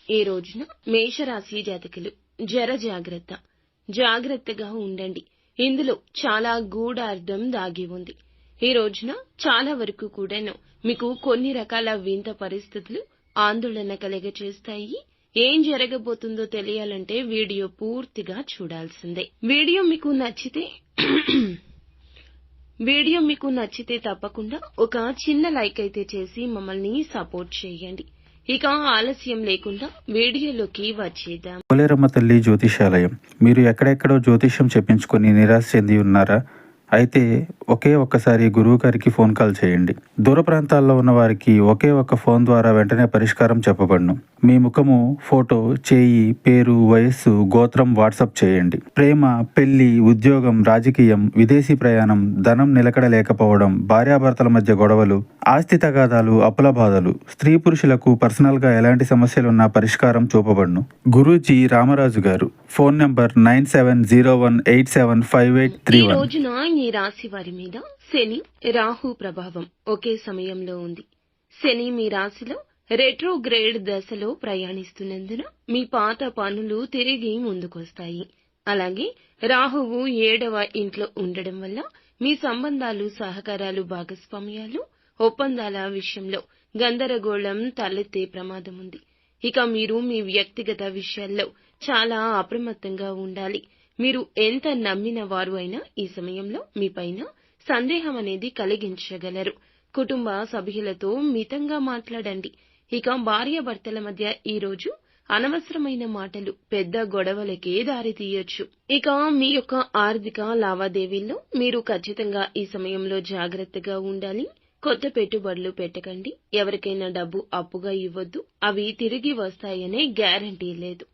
ఈ రోజున మేషరాశి జాతకులు జాగ్రత్తగా ఉండండి. ఇందులో చాలా గూఢార్థం దాగి ఉంది. ఈ రోజున చాలా వరకు కూడాను మీకు కొన్ని రకాల వింత పరిస్థితులు ఆందోళన కలుగచేస్తాయి. ఏం జరగబోతుందో తెలియాలంటే వీడియో పూర్తిగా చూడాల్సిందే. వీడియో మీకు నచ్చితే తప్పకుండా ఒక చిన్న లైక్ అయితే చేసి మమ్మల్ని సపోర్ట్ చేయండి. ఇక ఆలస్యం లేకుండా వీడియోలోకి వచ్చేద్దాం. పోలేరమ్మ తల్లి జ్యోతిషాలయం. మీరు ఎక్కడెక్కడో జ్యోతిష్యం చెప్పించుకొని నిరాశ చెంది ఉన్నారా? అయితే ఒక్కసారి గురువు గారికి ఫోన్ కాల్ చేయండి. దూర ప్రాంతాల్లో ఉన్న వారికి ఒకే ఒక్క ఫోన్ ద్వారా వెంటనే పరిష్కారం చెప్పబడును. మీ ముఖము, ఫోటో, చేయి, పేరు, వయస్సు, గోత్రం వాట్సాప్ చేయండి. ప్రేమ, పెళ్లి, ఉద్యోగం, రాజకీయం, విదేశీ ప్రయాణం, ధనం నిలకడ లేకపోవడం, భార్యాభర్తల మధ్య గొడవలు, ఆస్తి తగాదాలు, అప్పుల బాధలు, స్త్రీ పురుషులకు పర్సనల్ గా ఎలాంటి సమస్యలున్నా పరిష్కారం చూపబడును. గురూజీ రామరాజు గారు. Phone number 9701875831. ఈ రాశి వారి మీద శని, రాహు ప్రభావం ఒకే సమయంలో ఉంది. శని మీ రాశిలో రెట్రోగ్రేడ్ దశలో ప్రయాణిస్తున్నందున మీ పాత పనులు తిరిగి ముందుకొస్తాయి. అలాగే రాహువు 7వ ఇంట్లో ఉండడం వల్ల మీ సంబంధాలు, సహకారాలు, భాగస్వామ్యాలు, ఒప్పందాల విషయంలో గందరగోళం తలెత్తే ప్రమాదం ఉంది. ఇక మీరు మీ వ్యక్తిగత విషయాల్లో చాలా అప్రమత్తంగా ఉండాలి. మీరు ఎంత నమ్మిన వారు అయినా ఈ సమయంలో మీపైన సందేహం అనేది కలిగించగలరు. కుటుంబ సభ్యులతో మితంగా మాట్లాడండి. ఇక భార్యాభర్తల మధ్య ఈ రోజు అనవసరమైన మాటలు పెద్ద గొడవలకే దారితీయొచ్చు. ఇక మీ యొక్క ఆర్థిక లావాదేవీల్లో మీరు ఖచ్చితంగా ఈ సమయంలో జాగ్రత్తగా ఉండాలి. కొత్త పెట్టుబడులు పెట్టకండి. ఎవరికైనా డబ్బు అప్పుగా ఇవ్వొద్దు. అవి తిరిగి వస్తాయనే గ్యారంటీ లేదు.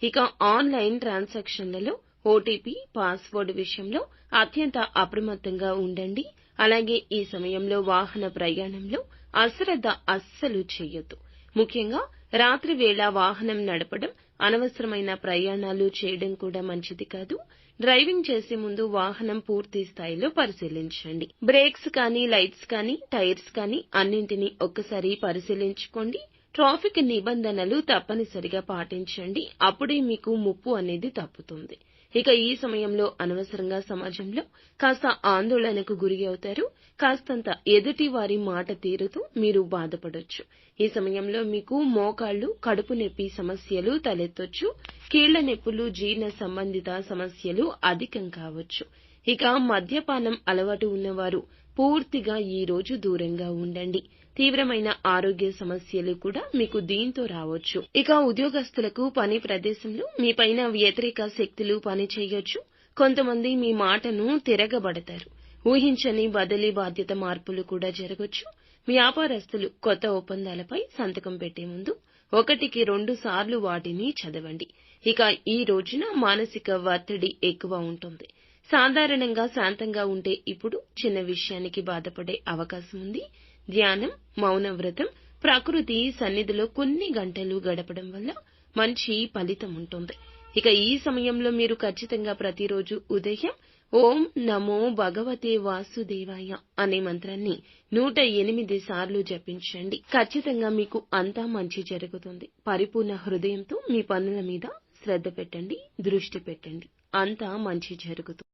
ఇక ఆన్లైన్ ట్రాన్సాక్షన్లలో ఓటీపీ, పాస్వర్డ్ విషయంలో అత్యంత అప్రమత్తంగా ఉండండి. అలాగే ఈ సమయంలో వాహన ప్రయాణంలో అశ్రద్ధ అస్సలు చేయొద్దు. ముఖ్యంగా రాత్రి వేళ వాహనం నడపడం, అనవసరమైన ప్రయాణాలు చేయడం కూడా మంచిది కాదు. డ్రైవింగ్ చేసే ముందు వాహనం పూర్తి స్థాయిలో పరిశీలించండి. బ్రేక్స్ కానీ, లైట్స్ కానీ, టైర్స్ కానీ అన్నింటినీ ఒక్కసారి పరిశీలించుకోండి. ట్రాఫిక్ నిబంధనలు తప్పనిసరిగా పాటించండి. అప్పుడే మీకు ముప్పు అనేది తప్పుతుంది. ఇక ఈ సమయంలో అనవసరంగా సమాజంలో కాస్త ఆందోళనకు గురి అవుతారు. కాస్తంత ఎదుటి వారి మాట తీరుతూ మీరు బాధపడొచ్చు. ఈ సమయంలో మీకు మోకాళ్లు, కడుపు నొప్పి సమస్యలు తలెత్తొచ్చు. కీళ్ల నొప్పులు, జీర్ణ సంబంధిత సమస్యలు అధికం కావచ్చు. ఇక మద్యపానం అలవాటు ఉన్నవారు పూర్తిగా ఈ రోజు దూరంగా ఉండండి. తీవ్రమైన ఆరోగ్య సమస్యలు కూడా మీకు దీంతో రావచ్చు. ఇక ఉద్యోగస్తులకు పని ప్రదేశంలో మీపైన వ్యతిరేక శక్తులు పనిచేయొచ్చు. కొంతమంది మీ మాటను తిరగబడతారు. ఊహించని బదిలీ, బాధ్యత మార్పులు కూడా జరగొచ్చు. వ్యాపారస్తులు కొత్త ఒప్పందాలపై సంతకం పెట్టే ముందు 1-2 సార్లు వాటిని చదవండి. ఇక ఈ రోజున మానసిక ఒత్తిడి ఎక్కువ ఉంటుంది. సాధారణంగా శాంతంగా ఉంటే ఇప్పుడు చిన్న విషయానికి బాధపడే అవకాశం ఉంది. ధ్యానం, మౌన వ్రతం, ప్రకృతి సన్నిధిలో కొన్ని గంటలు గడపడం వల్ల మంచి ఫలితం ఉంటుంది. ఇక ఈ సమయంలో మీరు ఖచ్చితంగా ప్రతిరోజు ఉదయం ఓం నమో భగవతే వాసుదేవాయ అనే మంత్రాన్ని 108 సార్లు జపించండి. ఖచ్చితంగా మీకు అంతా మంచి జరుగుతుంది. పరిపూర్ణ హృదయంతో మీ పనుల మీద శ్రద్ధ పెట్టండి, దృష్టి పెట్టండి. అంతా మంచి జరుగుతుంది.